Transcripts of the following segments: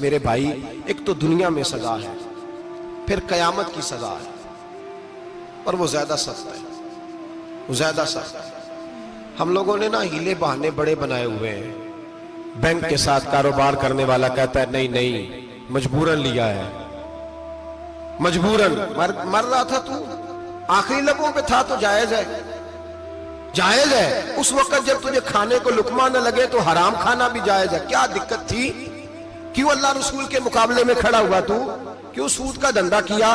मेरे भाई, एक तो दुनिया में सजा है, फिर कयामत की सजा है, और वो ज्यादा सख्त है, वो ज्यादा सख्त है। हम लोगों ने ना हीले बहाने बड़े बनाए हुए हैं। बैंक के साथ कारोबार करने वाला कहता है नहीं नहीं, मजबूरन लिया है, मजबूरन। मर रहा था तू, आखिरी लबों पे था तो जायज है, जायज है। उस वक्त जब तुझे खाने को लुकमा न लगे तो हराम खाना भी जायज है। क्या दिक्कत थी? क्यों अल्लाह रसूल के मुकाबले में खड़ा हुआ तू? क्यों सूद का धंधा किया?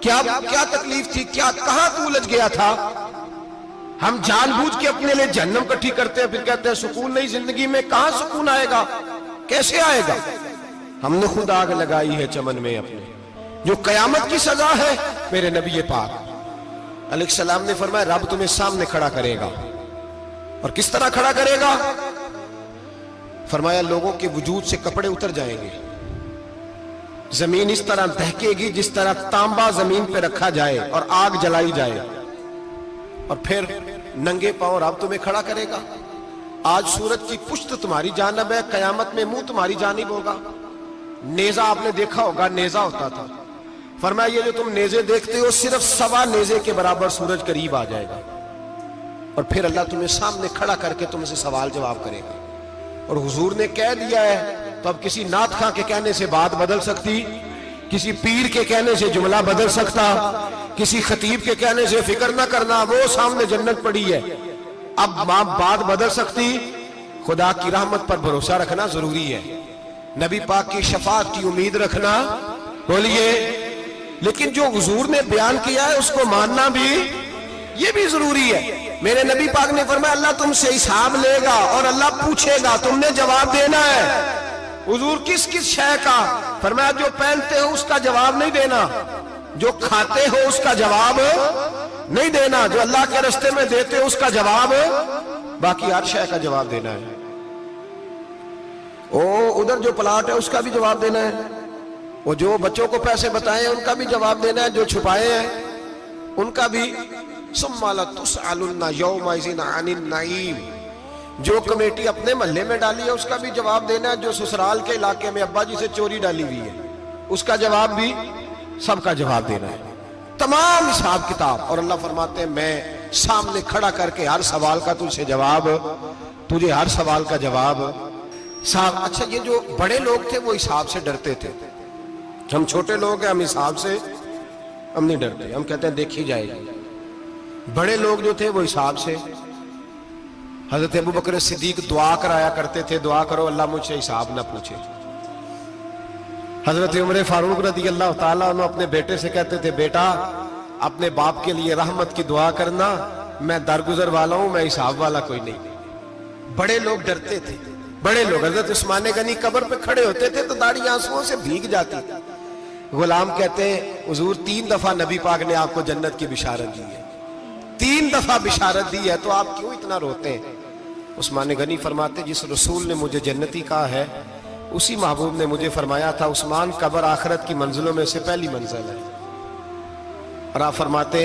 क्या क्या तकलीफ थी? क्या कहां तू उलझ गया था? हम जानबूझ के अपने लिए जहन्नम इकट्ठी करते हैं, फिर कहते हैं सुकून नहीं जिंदगी में। कहां सुकून आएगा? कैसे आएगा? हमने खुद आग लगाई है चमन में अपने। जो कयामत की सजा है, मेरे नबी पाक अलैहिस्सलाम ने फरमाया रब तुम्हें सामने खड़ा करेगा। और किस तरह खड़ा करेगा? फरमाया लोगों के वजूद से कपड़े उतर जाएंगे, जमीन इस तरह दहकेगी जिस तरह तांबा जमीन पे रखा जाए और आग जलाई जाए, और फिर नंगे पांव रब तुम्हें खड़ा करेगा। आज सूरज की पुश्त तुम्हारी जानब है, कयामत में मुंह तुम्हारी जानिब होगा। नेजा आपने देखा होगा, नेजा होता था। फरमाया ये जो तुम नेजे देखते हो, सिर्फ सवा नेजे के बराबर सूरज करीब आ जाएगा, और फिर अल्लाह तुम्हें सामने खड़ा करके तुमसे सवाल जवाब करेगा। और हुजूर ने कह दिया है, तो अब किसी नात खां के कहने से बात बदल सकती, किसी पीर के कहने से जुमला बदल सकता, किसी खतीब के कहने से फिक्र ना करना, वो सामने जन्नत पड़ी है, अब बात बदल सकती। खुदा की रहमत पर भरोसा रखना जरूरी है, नबी पाक की शफाअत की उम्मीद रखना। बोलिए। लेकिन जो हुजूर ने बयान किया है उसको मानना भी, ये भी जरूरी है। मेरे नबी पाक ने फरमाया अल्लाह तुमसे हिसाब लेगा और अल्लाह पूछेगा, तुमने जवाब देना है। हुजूर किस किस शय का? फरमाया जो पहनते हो उसका जवाब नहीं देना, जो खाते हो उसका जवाब नहीं देना, जो अल्लाह के रास्ते में देते हो उसका जवाब, बाकी हर शय का जवाब देना है। ओ उधर जो प्लाट है उसका भी जवाब देना है, वो जो बच्चों को पैसे बताए उनका भी जवाब देना है, जो छुपाए हैं उनका भी। जो कमेटी अपने मोहल्ले में डाली है उसका भी जवाब देना है, जो ससुराल के इलाके में अब्बा जी से चोरी डाली हुई है उसका जवाब भी, सबका जवाब देना है, तमाम हिसाब किताब। और अल्लाह फरमाते हैं मैं सामने खड़ा करके हर सवाल का तुझसे जवाब, तुझे हर सवाल का जवाब साहब। अच्छा, ये जो बड़े लोग थे वो हिसाब से डरते थे, हम छोटे लोग हैं, हम हिसाब से हम नहीं डरते, हम कहते हैं देखी जाएगी। बड़े लोग जो थे वो हिसाब से। हजरत अबू बकर सिद्दीक दुआ कराया करते थे, दुआ करो अल्लाह मुझसे हिसाब ना पूछे। हजरत उमर फारूक रज़ी अल्लाह ताला अन्हु अपने बेटे से कहते थे बेटा अपने बाप के लिए रहमत की दुआ करना, मैं दरगुजर वाला हूं, मैं हिसाब वाला कोई नहीं। बड़े लोग डरते थे, बड़े लोग। हजरत उस्मान गनी कब्र पे खड़े होते थे तो दाढ़ी आंसुओं से भीग जाती। गुलाम कहते हैं हुजूर 3 दफा नबी पाक ने आपको जन्नत की बिशारत दी है, 3 दफा बिशारत दी है, तो आप क्यों इतना रोते हैं? उस्मान गनी फरमाते जिस रसूल ने मुझे जन्नती कहा है उसी महबूब ने मुझे फरमाया था उस्मान कब्र आखिरत की मंजिलों में से पहली मंजिल है। और आप फरमाते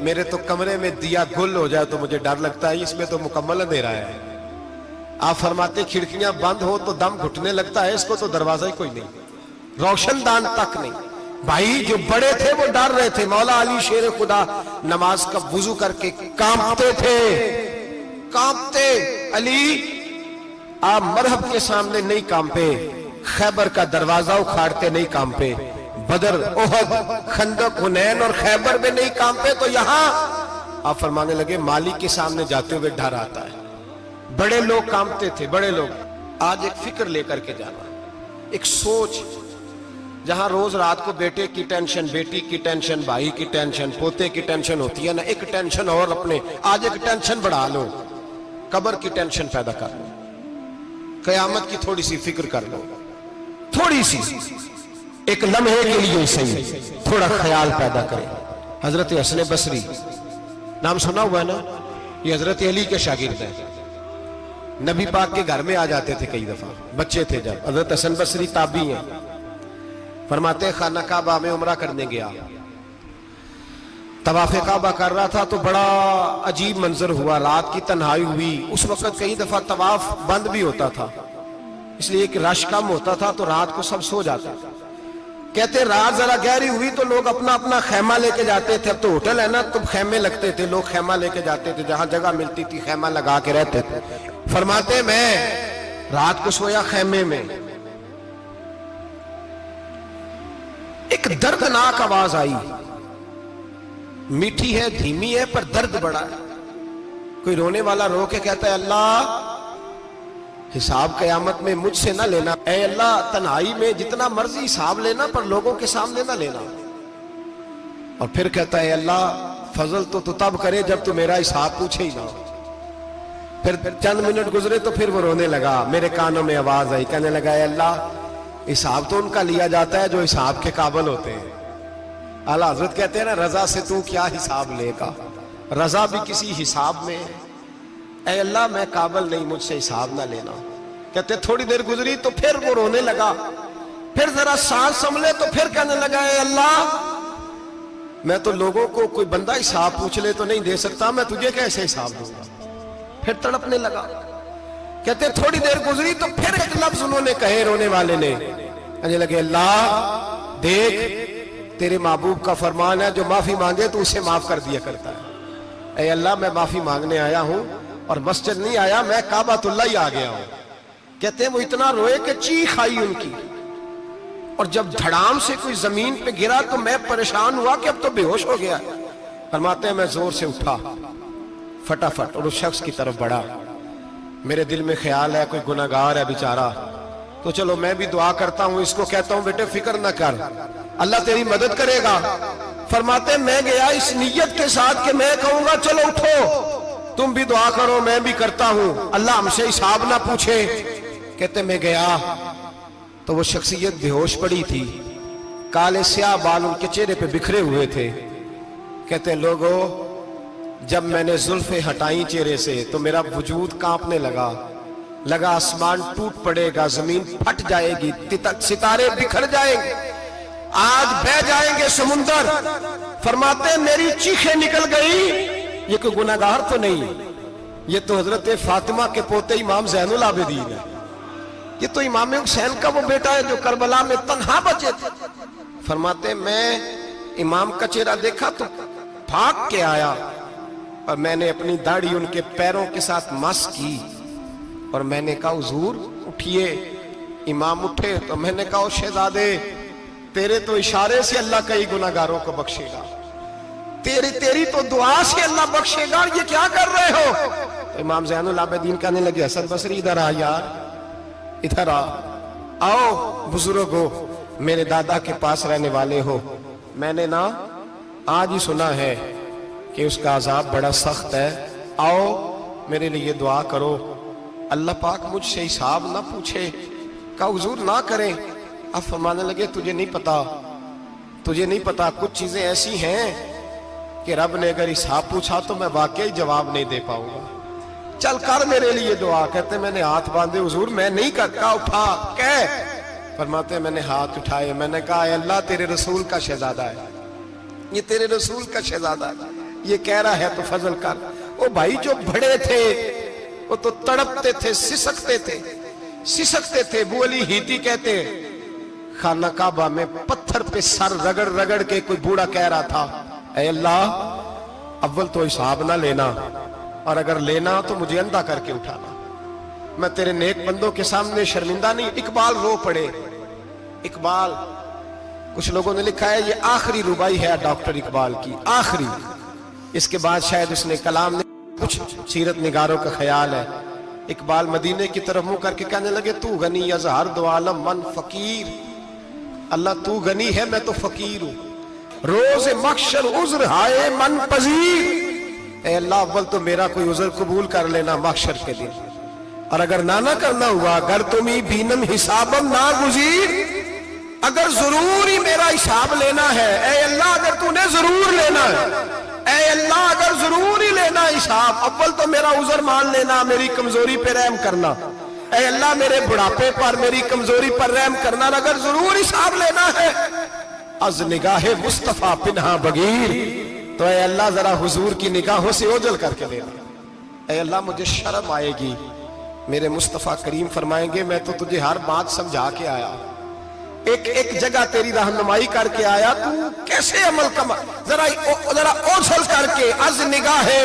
मेरे तो कमरे में दिया गुल हो जाए तो मुझे डर लगता है, इसमें तो मुकम्मल अंधेरा है। आप फरमाते खिड़कियां बंद हो तो दम घुटने लगता है, इसको तो दरवाजा ही कोई नहीं, रोशनदान तक नहीं। भाई जो बड़े थे वो डर रहे थे। मौला अली शेर खुदा नमाज का वुजू करके कांपते थे, कांपते। अली आप मरहब के सामने नहीं कांपे, खैबर का दरवाजा उखाड़ते नहीं कांपे, बदर ओहद खंदक हुनैन और खैबर में नहीं कांपे, तो यहां आप फरमाने लगे मालिक के सामने जाते हुए डर आता है। बड़े लोग कांपते थे, बड़े लोग। आज एक फिक्र लेकर के जाना, एक सोच, जहां रोज रात को बेटे की टेंशन, बेटी की टेंशन, भाई की टेंशन, पोते की टेंशन होती है ना, एक टेंशन और अपने आज एक टेंशन बढ़ा लो, कब्र की टेंशन पैदा कर लो, कयामत की थोड़ी सी फिक्र कर लो, थोड़ी सी, एक लम्हे के लिए सही थोड़ा ख्याल पैदा करें। हजरत हसन बसरी नाम सुना हुआ है ना, ये हजरत अली के शागिर्द हैं। नबी पाक के घर में आ जाते थे कई दफा, बच्चे थे जब। हजरत हसन बसरी ताबी हैं, फरमाते खाना काबा में उमरा करने गया तवाफ़े काबा कर रहा था तो बड़ा अजीब मंजर हुआ, रात की तन्हाई हुई। उस वक्त कई दफा तवाफ बंद भी होता था, इसलिए कि रश कम होता था तो रात को सब सो जाते थे। कहते रात जरा गहरी हुई तो लोग अपना अपना खैमा लेके जाते थे। अब तो होटल है ना, तो खैमे लगते थे, लोग खैमा लेके जाते थे, जहां जगह मिलती थी खैमा लगा के रहते थे। फरमाते मैं रात को सोया खैमे में, एक दर्दनाक आवाज आई, मीठी है धीमी है पर दर्द बड़ा है। कोई रोने वाला रो के कहता है अल्लाह हिसाब कयामत में मुझसे ना लेना, ऐ अल्लाह तन्हाई में जितना मर्जी हिसाब लेना पर लोगों के सामने ना लेना। और फिर कहता है अल्लाह फजल तो तू तब करे जब तू मेरा हिसाब पूछे ही ना। फिर चंद मिनट गुजरे तो फिर वो रोने लगा, मेरे कानों में आवाज आई, कहने लगा अल्लाह हिसाब तो उनका लिया जाता है जो हिसाब के काबिल होते हैं। आला हजरत कहते हैं ना रजा से तू क्या हिसाब लेगा, रजा भी किसी हिसाब में है। ऐ अल्लाह मैं काबिल नहीं, मुझसे हिसाब ना लेना। कहते थोड़ी देर गुजरी तो फिर वो रोने लगा, फिर जरा सांस संभले तो फिर कहने लगा ऐ अल्लाह मैं तो लोगों को कोई बंदा हिसाब पूछ ले तो नहीं दे सकता, मैं तुझे कैसे हिसाब दूंगा। फिर तड़पने लगा। कहते थोड़ी देर गुजरी तो फिर एक लफ्ज उन्होंने कहे, रोने वाले ने, कहने लगे अल्लाह देख तेरे महबूब का फरमान है जो माफी मांगे तो उसे माफ कर दिया करता है। ऐ अल्लाह मैं माफी मांगने आया हूं और मस्जिद नहीं आया, मैं काबातुल्लाह ही आ गया हूं। कहते हैं वो इतना रोए कि चीख आई उनकी, और जब धड़ाम से कोई जमीन पे गिरा तो मैं परेशान हुआ कि अब तो बेहोश हो गया। फरमाते हैं मैं जोर से उठा फटाफट और उस शख्स की तरफ बढ़ा। मेरे दिल में ख्याल है कोई गुनाहगार है बेचारा, तो चलो मैं भी दुआ करता हूं, इसको कहता हूं बेटे फिक्र ना कर, अल्लाह तेरी मदद करेगा। फरमाते मैं गया इस नीयत के साथ कि मैं कहूंगा चलो उठो तुम भी दुआ करो, मैं भी करता हूं, अल्लाह हमसे हिसाब ना पूछे। कहते मैं गया तो वो शख्सियत बेहोश पड़ी थी, काले स्याह बाल उनके चेहरे पे बिखरे हुए थे। कहते लोगों जब मैंने जुल्फे हटाई चेहरे से तो मेरा वजूद कांपने लगा आसमान टूट पड़ेगा, जमीन फट जाएगी, सितारे बिखर जाएंगे, आज बह जाएंगे समुंदर। फरमाते मेरी चीखें निकल गई, ये कोई गुनाहगार तो नहीं, ये तो हजरत फातिमा के पोते इमाम ज़ैनुल आबिदीन है, ये तो इमाम हुसैन का वो बेटा है जो करबला में तन्हा बचे थे। फरमाते मैं इमाम का चेहरा देखा तो भाग के आया और मैंने अपनी दाढ़ी उनके पैरों के साथ मस की और मैंने कहा हुजूर उठिए। इमाम उठे तो मैंने कहा शहजादे तेरे तो इशारे से अल्लाह कई गुनाहगारों को बख्शेगा, तेरी तो दुआ से अल्लाह बख्शेगा, ये क्या कर रहे हो। तो इमाम ज़ैनुल आबिदीन कहने लगे हसन बसरी इधर आ यार, इधर आओ बुजुर्गो, मेरे दादा के पास रहने वाले हो, मैंने ना आज ही सुना है कि उसका अजाब बड़ा सख्त है, आओ मेरे लिए दुआ करो, अल्लाह पाक मुझसे हिसाब ना पूछे। का हुजूर ना करें। अब फरमाने लगे तुझे नहीं पता कुछ चीजें ऐसी हैं कि रब ने अगर हिसाब पूछा तो मैं वाकई जवाब नहीं दे पाऊंगा, चल कर मेरे लिए दुआ। कहते मैंने हाथ बांधे, हुजूर मैं नहीं करता, उठा कह। फरमाते मैंने हाथ उठाए, मैंने कहा अल्लाह तेरे रसूल का शहजादा है, ये तेरे रसूल का शहजादा है, ये कह रहा है तो फजल कर। वो भाई जो बड़े थे वो तो तड़पते थे, सिसकते थे। अबू अली हीती कहते खाना काबा में पत्थर पे सर रगड़ रगड़ के कोई बूढ़ा कह रहा था ऐ अल्लाह अव्वल तो हिसाब ना लेना, और अगर लेना तो मुझे अंधा करके उठाना, मैं तेरे नेक बंदों के सामने शर्मिंदा नहीं। इकबाल रो पड़े। इकबाल, कुछ लोगों ने लिखा है ये आखिरी रुबाई है डॉक्टर इकबाल की, आखिरी, इसके बाद शायद उसने कलाम ने, कुछ सीरत निगारों का ख्याल है। इकबाल मदीने की तरफ मुंह करके कहने लगे तू गनी अजहर दो आलम मन फकीर, अल्लाह तू गनी है मैं तो फकीर हूं, रोज मख्शर उज्र हाय मन पजीर। अल्लाह अव्वल तो मेरा कोई उज्र कबूल कर लेना मख्शर के दिन, और अगर ना करना हुआ, अगर तुम्ही बीनम हिसाबम ना गुजीर, अगर जरूर ही मेरा हिसाब लेना है, ऐ अल्लाह अगर तूने जरूर लेना है, ऐ अल्लाह अगर जरूर ही लेना हिसाब, अव्वल तो मेरा उज्र मान लेना, मेरी कमजोरी पे रहम करना, ऐ अल्लाह मेरे बुढ़ापे पर मेरी कमजोरी पर रहम करना, अगर जरूर हिसाब लेना है। अज निगाहे मुस्तफा पिन्हा बगीर, तो ऐ अल्लाह जरा हुजूर की निगाहों से ओझल करके लेना। ऐ अल्लाह मुझे शर्म आएगी। मेरे मुस्तफ़ा करीम फरमाएंगे मैं तो तुझे हर बात समझा के आया, एक एक जगह तेरी रहनुमाई करके आया, तू कैसे अमल कमा, जरा जरा ओझल करके अज निगाहे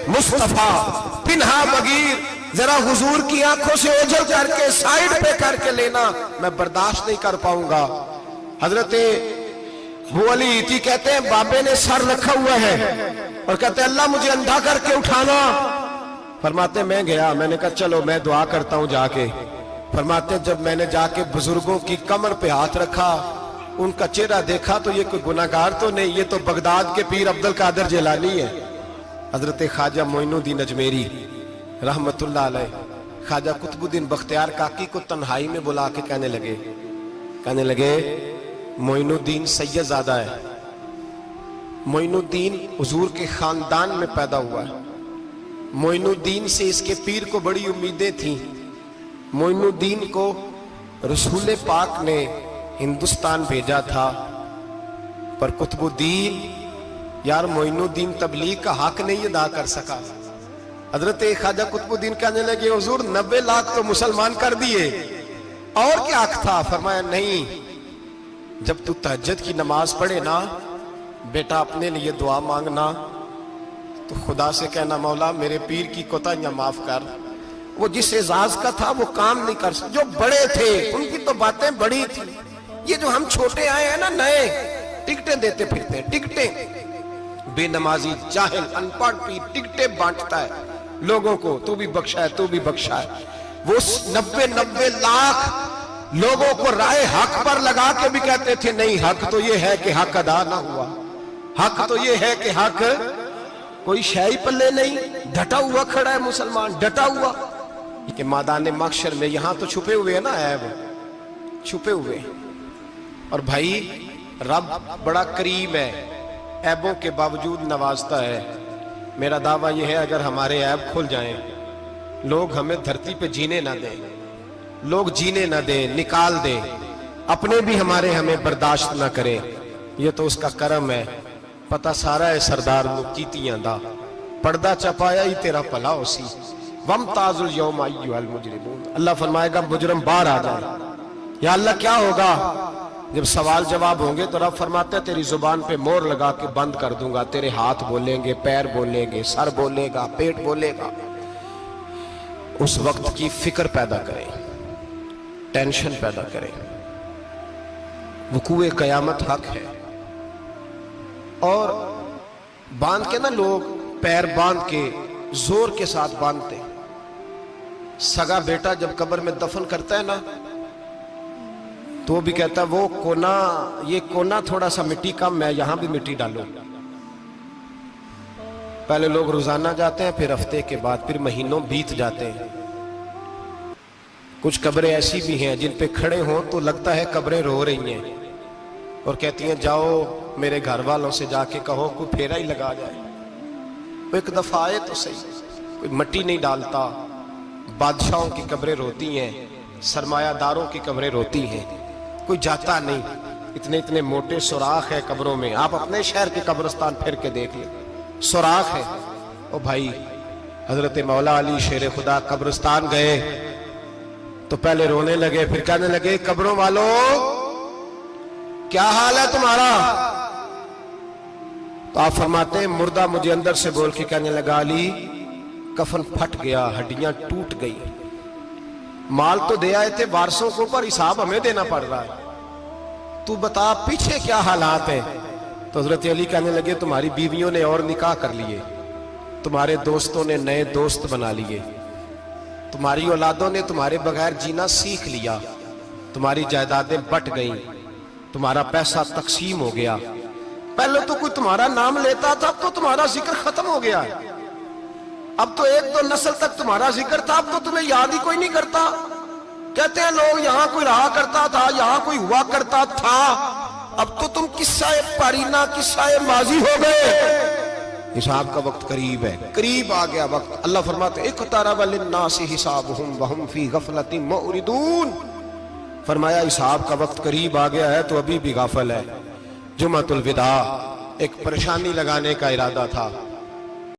मुस्तफ़ा पिन्हा बगीर, जरा हुजूर की आंखों से ओझल करके साइड पे करके लेना, मैं बर्दाश्त नहीं कर पाऊंगा। हजरत वो अली इती कहते हैं बाबे ने सर रखा हुआ है और कहते हैं अल्लाह मुझे अंधा करके उठाना। फरमाते मैं गया, मैंने कहा चलो मैं दुआ करता हूं जाके। फरमाते जब मैंने जाके बुजुर्गों की कमर पे हाथ रखा, उनका चेहरा देखा तो ये कोई गुनाहगार तो नहीं, ये तो बगदाद के पीर अब्दुल कादिर जिलानी है। हजरत ख्वाजा मोइनुद्दीन अजमेरी रहमतुल्लाह अलैह ख्वाजा कुतुबुद्दीन बख्तियार काकी को तन्हाई में बुला के कहने लगे मोइनुद्दीन सैयदजादा है, मोइनुद्दीन हुजूर के खानदान में पैदा हुआ है, मोइनुद्दीन से इसके पीर को बड़ी उम्मीदें थी। मोइनुद्दीन को रसूल पाक ने हिंदुस्तान भेजा था, पर कुतुबुद्दीन यार मोइनुद्दीन तबलीग का हक नहीं अदा कर सका। हजरत ख्वाजा कुतुबुद्दीन कहने लगे हुजूर 90 लाख तो मुसलमान कर दिए, और क्या हक था? फरमाया नहीं, जब तू तहज्जुद की नमाज पढ़े ना बेटा अपने लिए दुआ मांगना तो खुदा से कहना मौला मेरे पीर की कोताहियां माफ कर। वो जिस एजाज का था वो काम नहीं कर सकते, जो बड़े थे उनकी तो बातें बड़ी थी। ये जो हम छोटे आए हैं ना नए, टिकटें देते फिरते हैं, टिकटें, बेनमाजी जाहिल अनपढ़ पीर टिकटें बांटता है लोगों को, तू भी बख्शा है, तू भी बख्शा है। वो 90 लाख लोगों को राय हक पर लगा के भी कहते थे नहीं, हक तो ये है कि हक अदा ना हुआ, हक तो ये है कि हक कोई शाही पल्ले नहीं, डटा हुआ खड़ा है मुसलमान, डटा हुआ कि मैदान महशर में यहां तो छुपे हुए है ना ऐब, छुपे हुए। और भाई रब बड़ा करीम है, ऐबों के बावजूद नवाजता है। मेरा दावा यह है अगर हमारे ऐब खुल जाएं, लोग हमें धरती पे जीने ना दें, लोग जीने ना दें, निकाल दें, अपने भी हमारे हमें बर्दाश्त ना करें, ये तो उसका करम है। पता सारा है सरदार कीतियां दा, पर्दा चपाया ही तेरा भला होसी, वम ताजुल यौम अय्युहल मुजरिमून। अल्लाह फरमाएगा मुजरम बाहर आ जाए। या अल्लाह क्या होगा जब सवाल जवाब होंगे? तो रब फरमाते हैं तेरी जुबान पे मोहर लगा के बंद कर दूंगा, तेरे हाथ बोलेंगे, पैर बोलेंगे, सर बोलेगा, पेट बोलेगा। उस वक्त की फिक्र पैदा करें, टेंशन पैदा करें। वकूए कयामत हक है। और बांध के ना लोग पैर बांध के जोर के साथ बांधते। सगा बेटा जब कब्र में दफन करता है ना तो वो भी कहता है वो कोना, ये कोना थोड़ा सा मिट्टी कम है, यहां भी मिट्टी डालो। पहले लोग रोजाना जाते हैं, फिर हफ्ते के बाद, फिर महीनों बीत जाते हैं। कुछ कब्रें ऐसी भी हैं जिन पे खड़े हों तो लगता है कब्रें रो रही हैं और कहती हैं जाओ मेरे घर वालों से जाके कहो कोई फेरा ही लगा जाए। वो एक दफा आए तो सही, कोई मट्टी नहीं डालता। बादशाहों की कब्रें रोती हैं, सरमायादारों की कब्रें रोती हैं, कोई जाता नहीं। इतने इतने मोटे सुराख है कब्रों में, आप अपने शहर के कब्रिस्तान फिर के देख ले, सुराख है। ओ भाई हजरत मौला अली शेर खुदा कब्रिस्तान गए तो पहले रोने लगे, फिर कहने लगे कब्रों वालों क्या हाल है तुम्हारा? तो आप फरमाते हैं मुर्दा मुझे अंदर से बोल के कहने लगा अली कफन फट गया, हड्डियां टूट गई, माल तो दे आए थे वारसों को पर हिसाब हमें देना पड़ रहा है, तू बता पीछे क्या हालात है? तो हजरत अली कहने लगे तुम्हारी बीवियों ने और निकाह कर लिए, तुम्हारे दोस्तों ने नए दोस्त बना लिए, तुम्हारी औलादों ने तुम्हारे बगैर जीना सीख लिया, तुम्हारी जायदादें बट गईं, तुम्हारा पैसा तकसीम हो गया। पहले तो कोई तुम्हारा नाम लेता था, अब तो तुम्हारा जिक्र खत्म हो गया है। अब तो एक दो नस्ल तक तुम्हारा जिक्र था, अब तो तुम्हें याद ही कोई नहीं करता। कहते हैं लोग यहां कोई रहा करता था, यहां कोई हुआ करता था, अब तो तुम किस्सा पारीना, किस्सा माजी हो गए। हिसाब का वक्त करीब है, करीब आ गया वक्त। अल्लाह फरमाते इक़्तरब लिन्नासि हिसाबुहुम वहुम फी गफलतिन मुरिदून। फरमाया हिसाब का वक्त करीब आ गया है तो अभी भी गाफल है। जुमातुल विदा एक परेशानी लगाने का इरादा था।